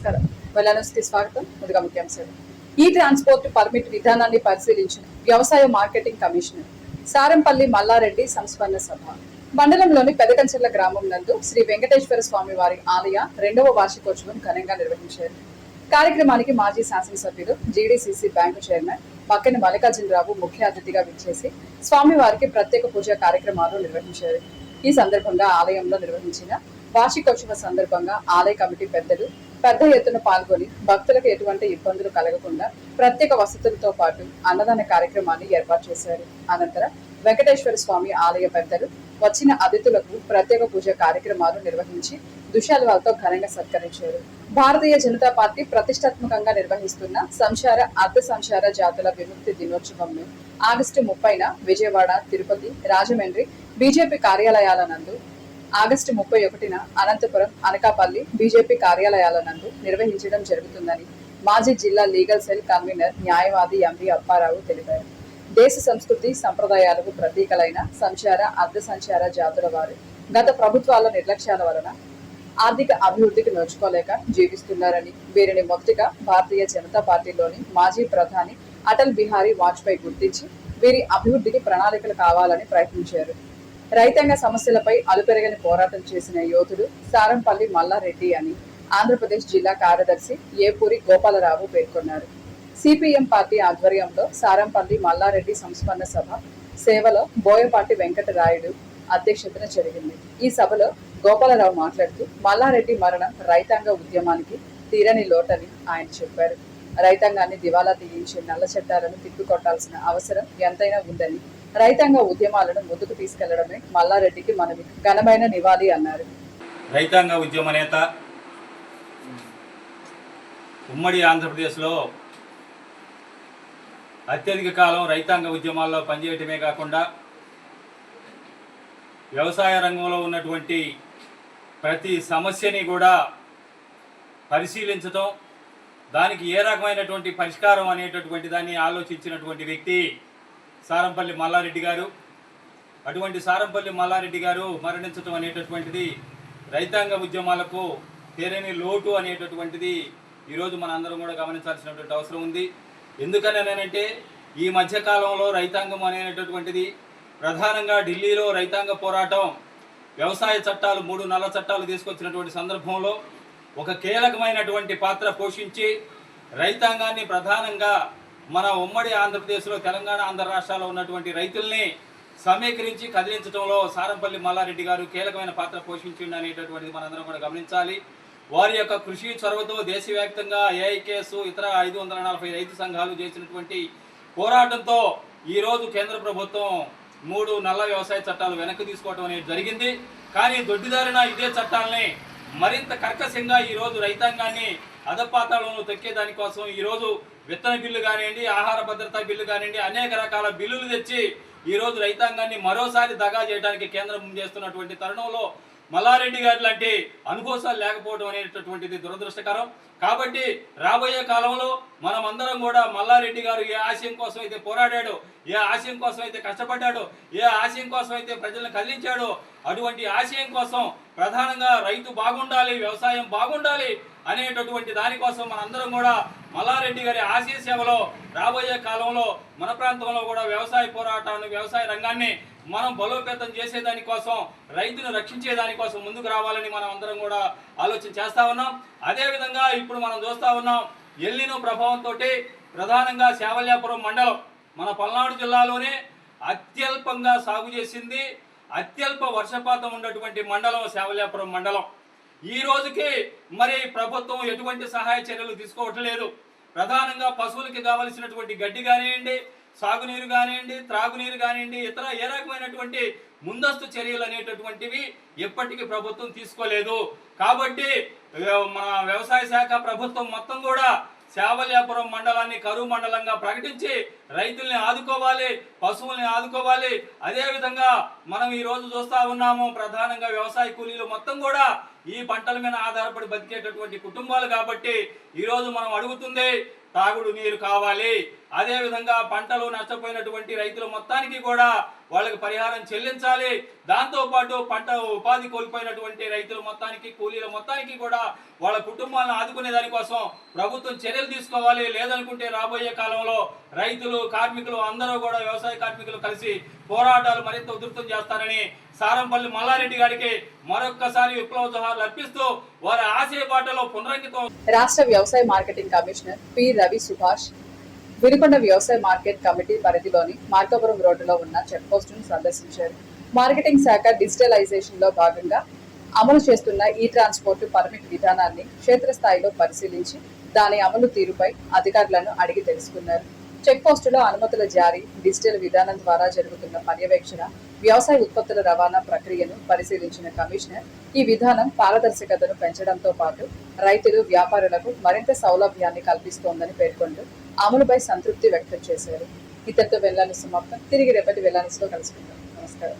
నమస్కారం. వెల్లనస్కి స్వాగతం. ముందుగా ముఖ్యాంశాలు. ఈ ట్రాన్స్పోర్ట్ పర్మిట్ విధానాన్ని పరిశీలించిన వ్యవసాయ మార్కెటింగ్ కమిషనర్ సారంపల్లి మల్లారెడ్డి సంస్మరణ సభ మండలంలోని పెదకంచెర్ల గ్రామం నందు శ్రీ వెంకటేశ్వర స్వామి వారి ఆలయ 2వ వార్షికోత్సవం ఘనంగా నిర్వహించారు. కార్యక్రమానికి మాజీ శాసనసభ్యులు జీడీసీసీ బ్యాంకు చైర్మన్ పక్కన మల్లికార్జునరావు ముఖ్య అతిథిగా విచ్చేసి స్వామివారికి ప్రత్యేక పూజా కార్యక్రమాలు నిర్వహించారు. ఈ సందర్భంగా ఆలయంలో నిర్వహించిన వార్షికోత్సవ సందర్భంగా ఆలయ కమిటీ పెద్దలు పెద్ద ఎత్తున పాల్గొని భక్తులకు ఎటువంటి ఇబ్బందులు కలగకుండా ప్రత్యేక వసతులతో పాటు అన్నదాన కార్యక్రమాన్ని ఏర్పాటు చేశారు. అనంతరం వెంకటేశ్వర స్వామి ఆలయ పెద్దలు వచ్చిన అతిథులకు ప్రత్యేక పూజ కార్యక్రమాలు నిర్వహించి దుశాలువాలతో ఘనంగా సత్కరించారు. భారతీయ జనతా పార్టీ ప్రతిష్టాత్మకంగా నిర్వహిస్తున్న సంచార అర్ధ సంచార జాతుల విముక్తి దినోత్సవంను ఆగస్టు 30న విజయవాడ, తిరుపతి, రాజమండ్రి బీజేపీ కార్యాలయాల నందు, ఆగస్టు 31న అనంతపురం, అనకాపల్లి బీజేపీ కార్యాలయాల నందు నిర్వహించడం జరుగుతుందని మాజీ జిల్లా లీగల్ సెల్ కన్వీనర్ న్యాయవాది ఎంవి అప్పారావు తెలిపారు. దేశ సంస్కృతి సంప్రదాయాలకు ప్రతీకలైన సంచార అర్ధ సంచార జాతుల వారు గత ప్రభుత్వాల నిర్లక్ష్యాల వలన ఆర్థిక అభివృద్ధికి నోచుకోలేక జీవిస్తున్నారని, వీరిని మొదటిగా భారతీయ జనతా పార్టీలోని మాజీ ప్రధాని అటల్ బిహారీ వాజ్పేయి గుర్తించి వీరి అభివృద్ధికి ప్రణాళికలు కావాలని ప్రయత్నించారు. రైతాంగ సమస్యలపై అలుపెరగని పోరాటం చేసిన యోధుడు సారంపల్లి మల్లారెడ్డి అని ఆంధ్రప్రదేశ్ జిల్లా కార్యదర్శి ఏపూరి గోపాలరావు పేర్కొన్నారు. సిపిఎం పార్టీ ఆధ్వర్యంలో సారంపల్లి మల్లారెడ్డి సంస్మరణ సభ సేవలో బోయపాటి వెంకటరాయుడు అధ్యక్షతన జరిగింది. ఈ సభలో గోపాలరావు మాట్లాడుతూ మల్లారెడ్డి మరణం రైతాంగ ఉద్యమానికి తీరని లోటని ఆయన చెప్పారు. రైతాంగాన్ని దివాలా తీయించి నల్ల చట్టాలను తిప్పికొట్టాల్సిన అవసరం ఎంతైనా ఉందని, రైతాంగ ఉద్యమాలను ముందుకు తీసుకెళ్లడమే మల్లారెడ్డికి మనవి ఘనమైన నివాళి అన్నారు. రైతాంగ ఉద్యమ నేత, ఉమ్మడి ఆంధ్రప్రదేశ్లో అత్యధిక కాలం రైతాంగ ఉద్యమాల్లో పనిచేయటమే కాకుండా వ్యవసాయ రంగంలో ఉన్నటువంటి ప్రతి సమస్యని కూడా పరిశీలించటం, దానికి ఏ రకమైనటువంటి పరిష్కారం అనేటటువంటి దాన్ని ఆలోచించినటువంటి వ్యక్తి సారంపల్లి మల్లారెడ్డి గారు. అటువంటి సారంపల్లి మల్లారెడ్డి గారు మరణించడం అనేటటువంటిది రైతాంగ ఉద్యమాలకు తీరని లోటు అనేటటువంటిది ఈరోజు మన అందరం కూడా గమనించాల్సినటువంటి అవసరం ఉంది. ఎందుకనంటే ఈ మధ్యకాలంలో రైతాంగం అనేటటువంటిది ప్రధానంగా ఢిల్లీలో రైతాంగ పోరాటం, వ్యవసాయ చట్టాలు 3 నల్ల చట్టాలు తీసుకొచ్చినటువంటి సందర్భంలో ఒక కీలకమైనటువంటి పాత్ర పోషించి రైతాంగాన్ని ప్రధానంగా మన ఉమ్మడి ఆంధ్రప్రదేశ్లో, తెలంగాణ, ఆంధ్ర రాష్ట్రాల్లో ఉన్నటువంటి రైతుల్ని సమీకరించి కదిలించడంలో సారంపల్లి మల్లారెడ్డి గారు కీలకమైన పాత్ర పోషించింది అనేటటువంటిది మనందరం కూడా గమనించాలి. వారి యొక్క కృషి చొరవతో దేశవ్యాప్తంగా ఏఐకేఎస్, ఇతర 540 రైతు సంఘాలు చేసినటువంటి పోరాటంతో ఈరోజు కేంద్ర ప్రభుత్వం 3 నల్ల వ్యవసాయ చట్టాలు వెనక్కి తీసుకోవడం అనేది జరిగింది. కానీ దొడ్డిదారిన ఇదే చట్టాలని మరింత కర్కశంగా ఈరోజు రైతాంగాన్ని అధపాతాళంలో తొక్కేదానికోసం ఈరోజు విత్తన బిల్లు కానివ్వండి, ఆహార భద్రతా బిల్లు కానివ్వండి, అనేక రకాల బిల్లులు తెచ్చి ఈరోజు రైతాంగాన్ని మరోసారి దగా చేయడానికి కేంద్రం చేస్తున్నటువంటి తరుణంలో మల్లారెడ్డి గారి లాంటి అనుభవాలు లేకపోవడం అనేటటువంటిది దురదృష్టకరం. కాబట్టి రాబోయే కాలంలో మనం అందరం కూడా మల్లారెడ్డి గారు ఏ ఆశయం కోసం అయితే పోరాడాడో, ఏ ఆశయం కోసం అయితే కష్టపడ్డాడో, ఏ ఆశయం కోసం అయితే ప్రజలను కదిలించాడో, అటువంటి ఆశయం కోసం ప్రధానంగా రైతు బాగుండాలి, వ్యవసాయం బాగుండాలి అనేటటువంటి దానికోసం మనందరం కూడా మల్లారెడ్డి గారి ఆశయ సేవలో రాబోయే కాలంలో మన ప్రాంతంలో కూడా వ్యవసాయ పోరాటాన్ని, వ్యవసాయ రంగాన్ని మనం బలోపేతం చేసేదానికోసం, రైతును రక్షించేదానికోసం ముందుకు రావాలని మనం అందరం కూడా ఆలోచన చేస్తూ ఉన్నాం. అదేవిధంగా ఇప్పుడు మనం చూస్తూ ఉన్నాం, ఎల్నినో ప్రభావంతో ప్రధానంగా శావల్యాపురం మండలం మన పల్నాడు జిల్లాలోనే అత్యల్పంగా సాగు చేసింది, అత్యల్ప వర్షపాతం ఉన్నటువంటి మండలం శావల్యాపురం మండలం. ఈ రోజుకి మరి ప్రభుత్వం ఎటువంటి సహాయ చర్యలు తీసుకోవట్లేదు. ప్రధానంగా పశువులకి కావలసినటువంటి గడ్డి కానివ్వండి, సాగునీరు కానివ్వండి, త్రాగునీరు కానివ్వండి, ఇతర ఏ రకమైనటువంటి ముందస్తు చర్యలు అనేటటువంటివి ఎప్పటికీ ప్రభుత్వం తీసుకోలేదు. కాబట్టి మన వ్యవసాయ శాఖ ప్రభుత్వం మొత్తం కూడా శావల్యాపురం మండలాన్ని కరువు మండలంగా ప్రకటించి రైతుల్ని ఆదుకోవాలి, పశువుల్ని ఆదుకోవాలి. అదేవిధంగా మనం ఈ రోజు చూస్తూ ఉన్నాము, ప్రధానంగా వ్యవసాయ కూలీలు మొత్తం కూడా ఈ పంటల మీద ఆధారపడి బతికేటటువంటి కుటుంబాలు. కాబట్టి ఈరోజు మనం అడుగుతుంది, తాగుడు నీరు కావాలి. అదేవిధంగా పంటలు నష్టపోయినటువంటి రైతులు మొత్తానికి కూడా వాళ్ళకి పరిహారం చెల్లించాలి. దాంతోపాటు పంట ఉపాధి కోల్పోయినటువంటి రైతులు మొత్తానికి, కూలీల మొత్తానికి కూడా వాళ్ళ కుటుంబాలను ఆదుకునే దానికోసం ప్రభుత్వం చర్యలు తీసుకోవాలి. లేదనుకుంటే రాబోయే కాలంలో రైతులు, కార్మికులు అందరూ కూడా, వ్యవసాయ కార్మికులు కలిసి పోరాటాలు మరింత ఉధృతం చేస్తారని సారంపల్లి మల్లారెడ్డి గారికి మరొక్కసారి విప్లవ జోహార్లు అర్పిస్తూ వారి ఆశయ బాటలో పునరంకితం. రాష్ట్ర వ్యవసాయ marketing commissioner P Ravi Subhash Vinukonda వ్యవసాయ మార్కెట్ కమిటీ పరిధిలోని మార్కాపురం రోడ్డులో ఉన్న చెక్ పోస్టును సందర్శించారు. మార్కెటింగ్ శాఖ డిజిటలైజేషన్ లో భాగంగా అమలు చేస్తున్న ఈ ట్రాన్స్పోర్ట్ పర్మిట్ విధానాన్ని క్షేత్రస్థాయిలో పరిశీలించి దాని అమలు తీరుపై అధికారులను అడిగి తెలుసుకున్నారు. చెక్ పోస్టులో అనుమతుల జారీ, డిజిటల్ విధానం ద్వారా జరుగుతున్న పర్యవేక్షణ, వ్యవసాయ ఉత్పత్తుల రవాణా ప్రక్రియను పరిశీలించిన కమిషనర్ ఈ విధానం పారదర్శకతను పెంచడంతో పాటు రైతులు, వ్యాపారులకు మరింత సౌలభ్యాన్ని కల్పిస్తోందని పేర్కొంటూ అమలుపై సంతృప్తి వ్యక్తం చేశారు. ఇతరుతో వెళ్లాల్సిన సమాప్తం. తిరిగి రేపటి వెళ్లాల్సిలో కలుసుకుందాం. నమస్కారం.